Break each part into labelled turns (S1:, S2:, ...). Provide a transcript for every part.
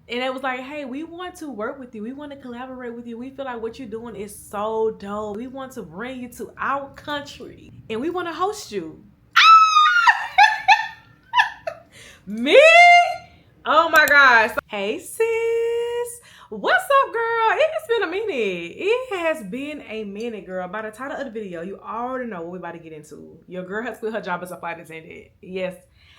S1: And it was like, hey, we want to work with you. We want to collaborate with you. We feel like what you're doing is so dope. We want to bring you to our country and we want to host you. Me? Oh my gosh. Hey sis. What's up, girl? It has been a minute. It has been a minute, girl. By the title of the video, you already know what we're about to get into. Your girl has quit her job as a flight attendant. Yes.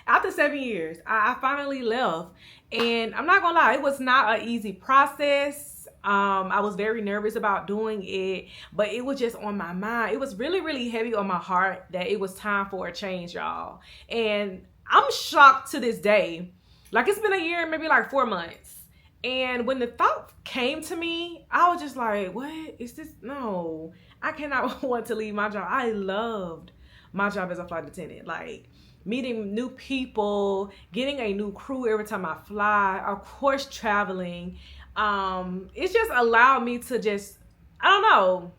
S1: After 7 years, I finally left. And I'm not gonna lie, it was not an easy process. I was very nervous about doing it, but it was just on my mind. It was really, really heavy on my heart that it was time for a change, y'all. And I'm shocked to this day. Like, it's been a year, maybe like 4 months. And when the thought came to me, I was just like, what is this? No, I cannot want to leave my job. I loved my job as a flight attendant. Like, meeting new people, getting a new crew every time I fly, of course, traveling. It's just allowed me to just, I don't know,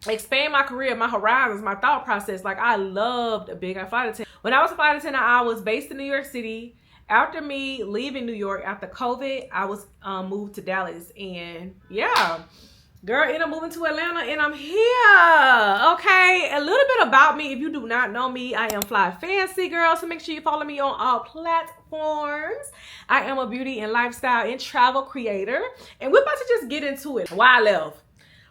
S1: expand my career, my horizons, my thought process. Like, I loved being a flight attendant. When I was a flight attendant, I was based in New York City. After me leaving New York after COVID, I was moved to Dallas. And yeah, girl, ended up moving to Atlanta and I'm here. Okay, a little bit about me. If you do not know me, I am Fly Fancy, girl. So make sure you follow me on all platforms. I am a beauty and lifestyle and travel creator. And we're about to just get into it. Why I left.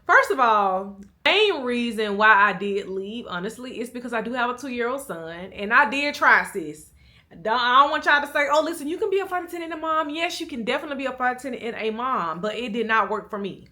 S1: First of all, main reason why I did leave, honestly, is because I do have a 2-year-old son. And I did try, sis. I don't want y'all to say, oh, listen, you can be a flight attendant and a mom. Yes, you can definitely be a flight attendant and a mom, but it did not work for me.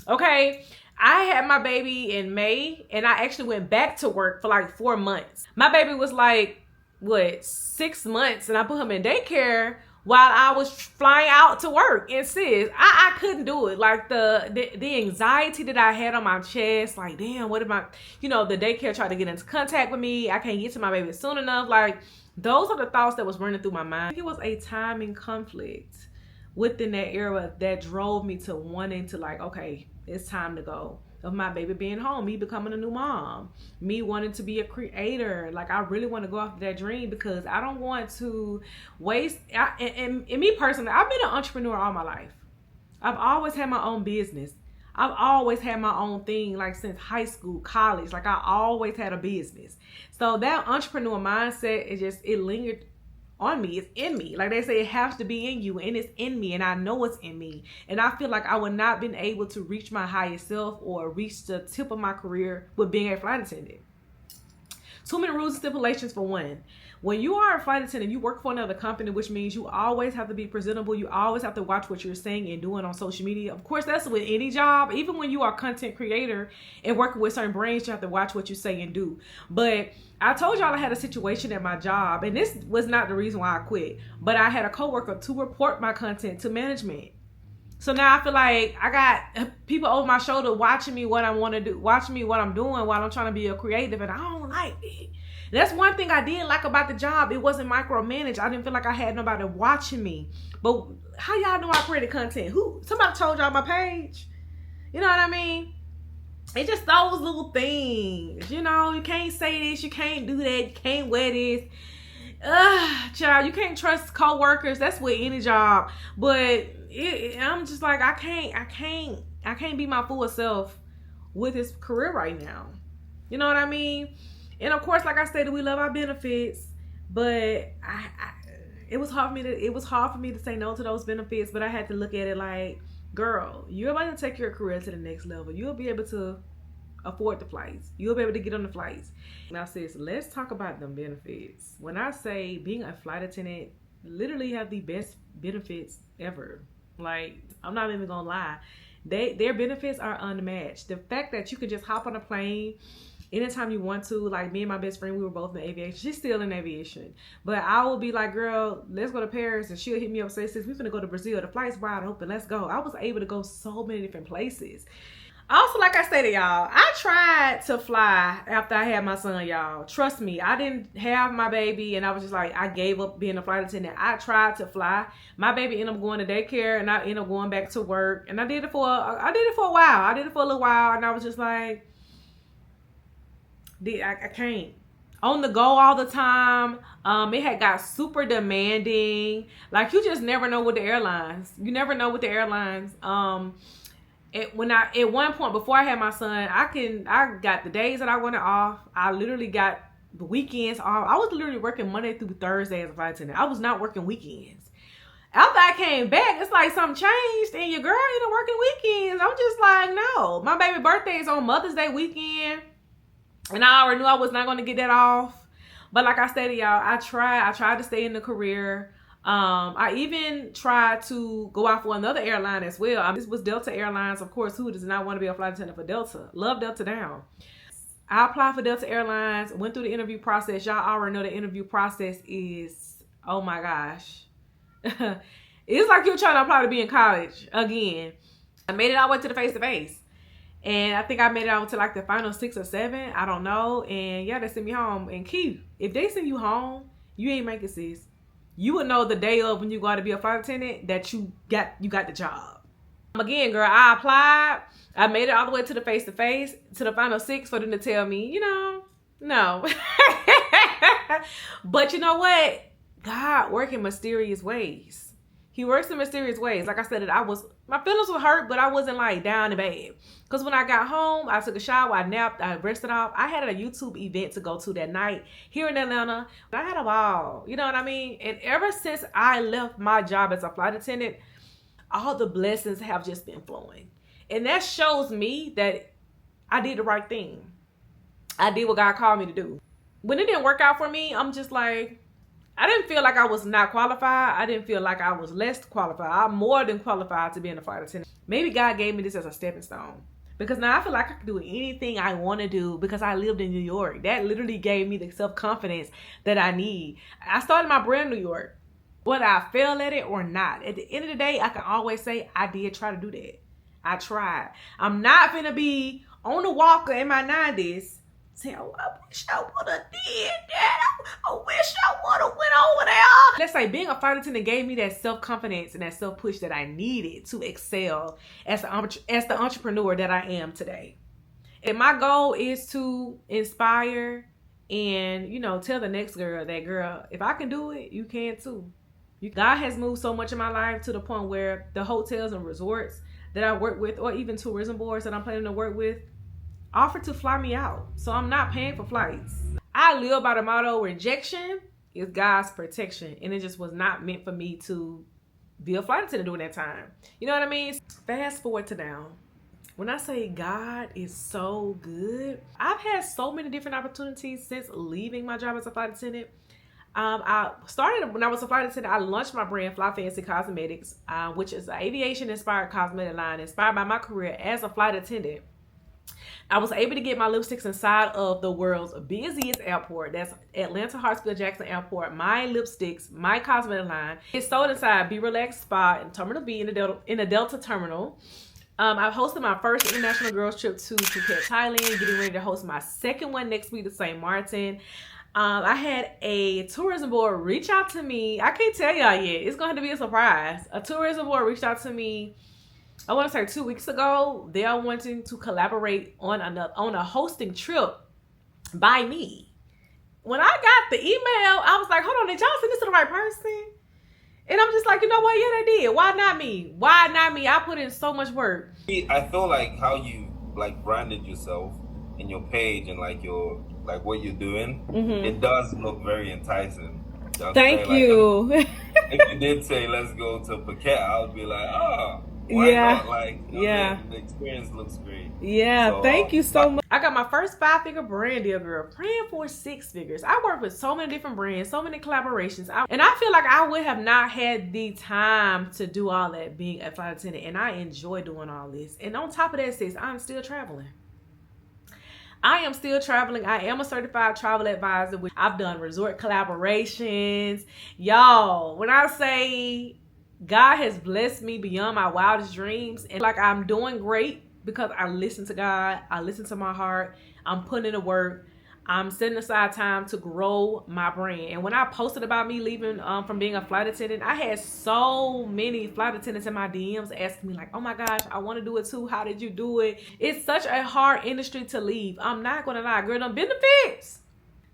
S1: Okay, I had my baby in May and I actually went back to work for like 4 months. My baby was like, what, 6 months, and I put him in daycare while I was flying out to work. And sis, I couldn't do it. Like the anxiety that I had on my chest, like, damn, what am I, the daycare tried to get into contact with me. I can't get to my baby soon enough. Like, those are the thoughts that was running through my mind. It was a timing conflict within that era that drove me to wanting to, like, okay, it's time to go. Of my baby being home, me becoming a new mom, me wanting to be a creator. Like, I really want to go after that dream because I don't want to waste. And me personally, I've been an entrepreneur all my life. I've always had my own business. I've always had my own thing, like since high school, college. Like, I always had a business. So that entrepreneur mindset, it lingered on me. It's in me. Like they say, it has to be in you, and it's in me, and I know it's in me. And I feel like I would not been able to reach my highest self or reach the tip of my career with being a flight attendant. Too many rules and stipulations for one. When you are a flight attendant, you work for another company, which means you always have to be presentable. You always have to watch what you're saying and doing on social media. Of course, that's with any job. Even when you are a content creator and working with certain brands, you have to watch what you say and do. But I told y'all I had a situation at my job, and this was not the reason why I quit. But I had a coworker to report my content to management. So now I feel like I got people over my shoulder watching me what I want to do, watching me what I'm doing while I'm trying to be a creative, and I don't like it. That's one thing I did like about the job. It wasn't micromanaged. I didn't feel like I had nobody watching me. But how y'all know I created content? Somebody told y'all my page? You know what I mean? It's just those little things. You can't say this, you can't do that, you can't wear this. Child, you can't trust co-workers. That's with any job. But I'm just like, I can't be my full self with this career right now. You know what I mean? And of course, like I stated, we love our benefits, but it was hard for me to say no to those benefits. But I had to look at it like, girl, you're about to take your career to the next level. You'll be able to afford the flights. You'll be able to get on the flights. Now, sis, let's talk about them benefits. When I say being a flight attendant, literally have the best benefits ever. Like, I'm not even gonna lie. Their benefits are unmatched. The fact that you can just hop on a plane anytime you want to. Like, me and my best friend, we were both in aviation. She's still in aviation. But I will be like, girl, let's go to Paris. And she'll hit me up and say, sis, we're gonna go to Brazil. The flight's wide open. Let's go. I was able to go so many different places. Also, like I stated, y'all, I tried to fly after I had my son, y'all. Trust me, I didn't have my baby, and I was just like, I gave up being a flight attendant. I tried to fly. My baby ended up going to daycare, and I ended up going back to work. And I did it for a while. I did it for a little while, and I was just like, I can't. on the go all the time. It had got super demanding. Like, you just never know with the airlines. You never know with the airlines. At one point before I had my son, I got the days that I wanted off. I literally got the weekends off. I was literally working Monday through Thursday as a flight attendant. I was not working weekends. After I came back, it's like something changed, and your girl ain't working weekends. I'm just like, no. My baby birthday is on Mother's Day weekend, and I already knew I was not going to get that off. But like I said to y'all, I tried to stay in the career. I even tried to go out for another airline as well. This was Delta Airlines, of course. Who does not want to be a flight attendant for Delta? Love Delta down. I applied for Delta Airlines, went through the interview process. Y'all already know the interview process is, oh my gosh. It's like you're trying to apply to be in college again. I made it all the way to the face-to-face. And I think I made it out to like the final 6 or 7. I don't know. And yeah, they sent me home. And Keith, if they send you home, you ain't make it, sis. You would know the day of when you go to be a flight attendant that you got the job. Again, girl, I applied. I made it all the way to the face-to-face, to the final 6 for them to tell me, no. But you know what? God works in mysterious ways. He works in mysterious ways. Like I said, my feelings were hurt, but I wasn't like down and bad. Because when I got home, I took a shower, I napped, I rested off. I had a YouTube event to go to that night here in Atlanta. I had a ball, you know what I mean? And ever since I left my job as a flight attendant, all the blessings have just been flowing. And that shows me that I did the right thing. I did what God called me to do. When it didn't work out for me, I'm just like, I didn't feel like I was not qualified. I didn't feel like I was less qualified. I'm more than qualified to be in a flight attendant. Maybe God gave me this as a stepping stone. Because now I feel like I can do anything I want to do because I lived in New York. That literally gave me the self-confidence that I need. I started my brand in New York. Whether I failed at it or not, at the end of the day, I can always say I did try to do that. I tried. I'm not finna be on the walker in my 90s saying, oh, I wish I would have did that. I wish I would have went over there. Let's say being a flight attendant gave me that self-confidence and that self-push that I needed to excel as the entrepreneur that I am today. And my goal is to inspire and, tell the next girl that, girl, if I can do it, you can too. God has moved so much in my life to the point where the hotels and resorts that I work with, or even tourism boards that I'm planning to work with, offer to fly me out. So I'm not paying for flights. I live by the motto, rejection is God's protection. And it just was not meant for me to be a flight attendant during that time. You know what I mean? Fast forward to now. When I say God is so good, I've had so many different opportunities since leaving my job as a flight attendant. I started when I was a flight attendant. I launched my brand, Fly Fancy Cosmetics, which is an aviation-inspired cosmetic line inspired by my career as a flight attendant. I was able to get my lipsticks inside of the world's busiest airport. That's Atlanta Hartsfield-Jackson Airport. My lipsticks, my cosmetic line, is sold inside Be Relaxed Spa in Terminal B in the Delta Terminal. I've hosted my first international girls trip to Phuket, Thailand, getting ready to host my second one next week to St. Martin. I had a tourism board reach out to me. I can't tell y'all yet. It's going to be a surprise. A tourism board reached out to me, I want to say 2 weeks ago. They are wanting to collaborate on a hosting trip by me. When I got the email, I was like, hold on, did y'all send this to the right person? And I'm just like, you know what? Yeah, they did. Why not me? Why not me? I put in so much work.
S2: I feel like how you branded yourself in your page and what you're doing, it does look very enticing.
S1: Thank you.
S2: If you did say let's go to Phuket, I would be like, why not? The experience looks great.
S1: Yeah, so, thank you so much. I got my first 5-figure brand deal, girl. Praying for 6 figures. I work with so many different brands, so many collaborations. And I feel like I would have not had the time to do all that being a flight attendant. And I enjoy doing all this. And on top of that, sis, I'm still traveling. I am still traveling. I am a certified travel advisor. Which I've done resort collaborations. Y'all, when I say God has blessed me beyond my wildest dreams, and I'm doing great because I listen to God. I listen to my heart. I'm putting in the work. I'm setting aside time to grow my brand. And when I posted about me leaving from being a flight attendant, I had so many flight attendants in my DMs asking me like, oh my gosh, I want to do it too. How did you do it? It's such a hard industry to leave. I'm not going to lie, girl, them benefits.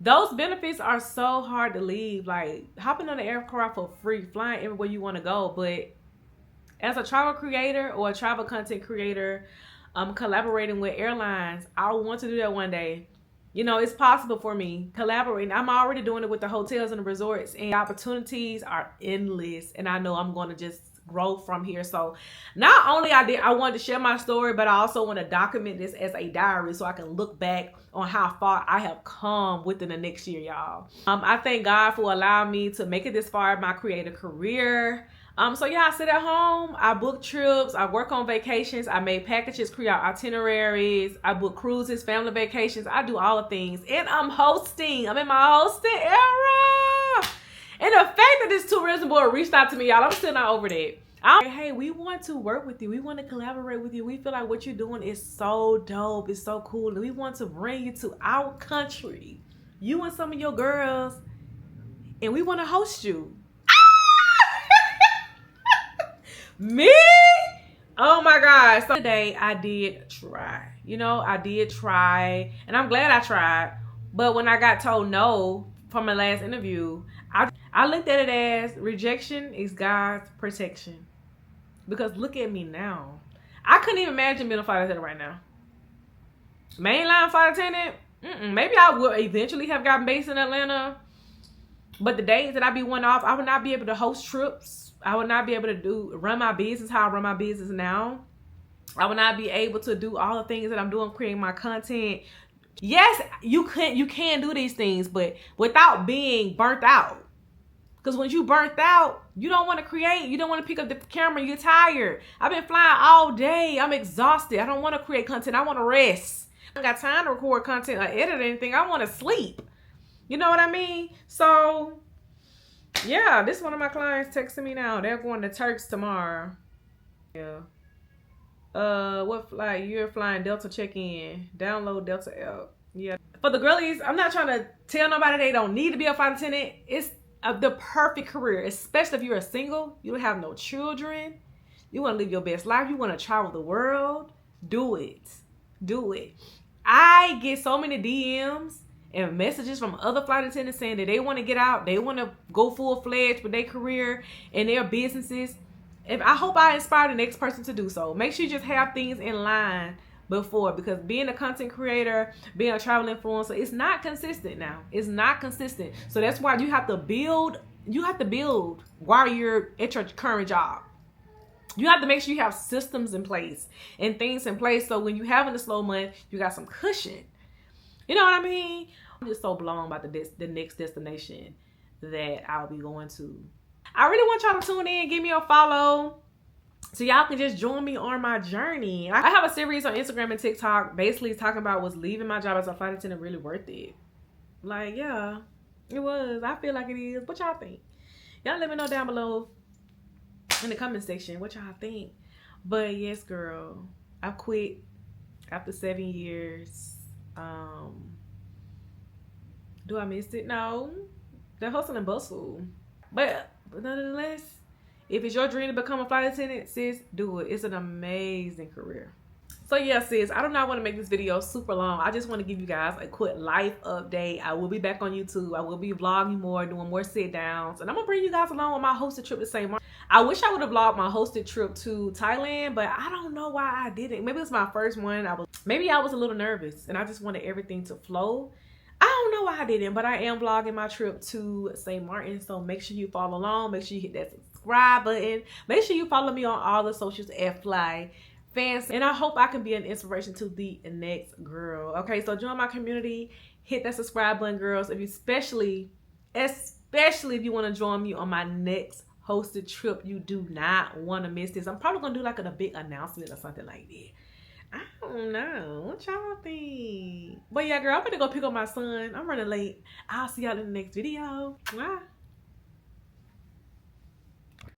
S1: Those benefits are so hard to leave. Like hopping on the aircraft for free, flying everywhere you want to go. But as a travel creator or a travel content creator, collaborating with airlines, I want to do that one day. You know, it's possible for me collaborating. I'm already doing it with the hotels and the resorts, and opportunities are endless. And I know I'm going to just grow from here. So not only I wanted to share my story, but I also want to document this as a diary so I can look back on how far I have come within the next year, y'all. I thank God for allowing me to make it this far in my creative career. So yeah, I sit at home, I book trips, I work on vacations, I make packages, create itineraries, I book cruises, family vacations, I do all the things. And I'm hosting. I'm in my hosting era. And the fact that this tourism board reached out to me, y'all, I'm still not over that. Hey, we want to work with you. We want to collaborate with you. We feel like what you're doing is so dope. It's so cool. And we want to bring you to our country. You and some of your girls. And we want to host you. Me? Oh my God. So today I did try. You know, I did try. And I'm glad I tried. But when I got told no from my last interview, I looked at it as rejection is God's protection. Because look at me now. I couldn't even imagine being a flight attendant right now. Mainline flight attendant? Maybe I would eventually have gotten based in Atlanta. But the days that I be one off, I would not be able to host trips. I would not be able to run my business how I run my business now. I would not be able to do all the things that I'm doing, creating my content. Yes, you can do these things, but without being burnt out. Because when you burnt out, you don't want to create. You don't want to pick up the camera. You're tired. I've been flying all day. I'm exhausted. I don't want to create content. I want to rest. I don't got time to record content or edit anything. I want to sleep. You know what I mean? So, yeah, this is one of my clients texting me now. They're going to Turks tomorrow. Yeah. What flight? You're flying Delta check-in. Download Delta app. Yeah. For the girlies, I'm not trying to tell nobody they don't need to be a flight attendant. It's the perfect career, especially if you're a single, you don't have no children, you want to live your best life, you want to travel the world. Do it. Do it. I get so many DMs and messages from other flight attendants saying that they want to get out, they want to go full-fledged with their career and their businesses. I hope I inspire the next person to do so. Make sure you just have things in line before, because being a content creator, being a travel influencer, it's not consistent now. It's not consistent. So that's why you have to build while you're at your current job. You have to make sure you have systems in place and things in place, so when you having a slow month, you got some cushion. You know what I mean? I'm just so blown about the next destination that I'll be going to. I really want y'all to tune in, give me a follow, so y'all can just join me on my journey. I have a series on Instagram and TikTok basically talking about, was leaving my job as a flight attendant really worth it? Like, yeah, it was. I feel like it is. What y'all think? Y'all let me know down below in the comment section what y'all think. But yes, girl, I quit after 7 years. Do I miss it? No. The hustle and bustle. But nonetheless, if it's your dream to become a flight attendant, sis, do it. It's an amazing career. So yeah, sis, I do not want to make this video super long. I just want to give you guys a quick life update. I will be back on YouTube. I will be vlogging more, doing more sit downs. And I'm going to bring you guys along on my hosted trip to St. Martin. I wish I would have vlogged my hosted trip to Thailand, but I don't know why I didn't. Maybe it's my first one. Maybe I was a little nervous and I just wanted everything to flow. I don't know why I didn't, but I am vlogging my trip to St. Martin. So make sure you follow along. Make sure you hit that subscribe button. Make sure you follow me on all the socials at Fly Fancy. And I hope I can be an inspiration to the next girl. Okay, so join my community. Hit that subscribe button, girls. If you especially if you want to join me on my next hosted trip, you do not want to miss this. I'm probably going to do like a big announcement or something like that. I don't know. What y'all think? But yeah, girl, I'm gonna go pick up my son. I'm running late. I'll see y'all in the next video. Bye.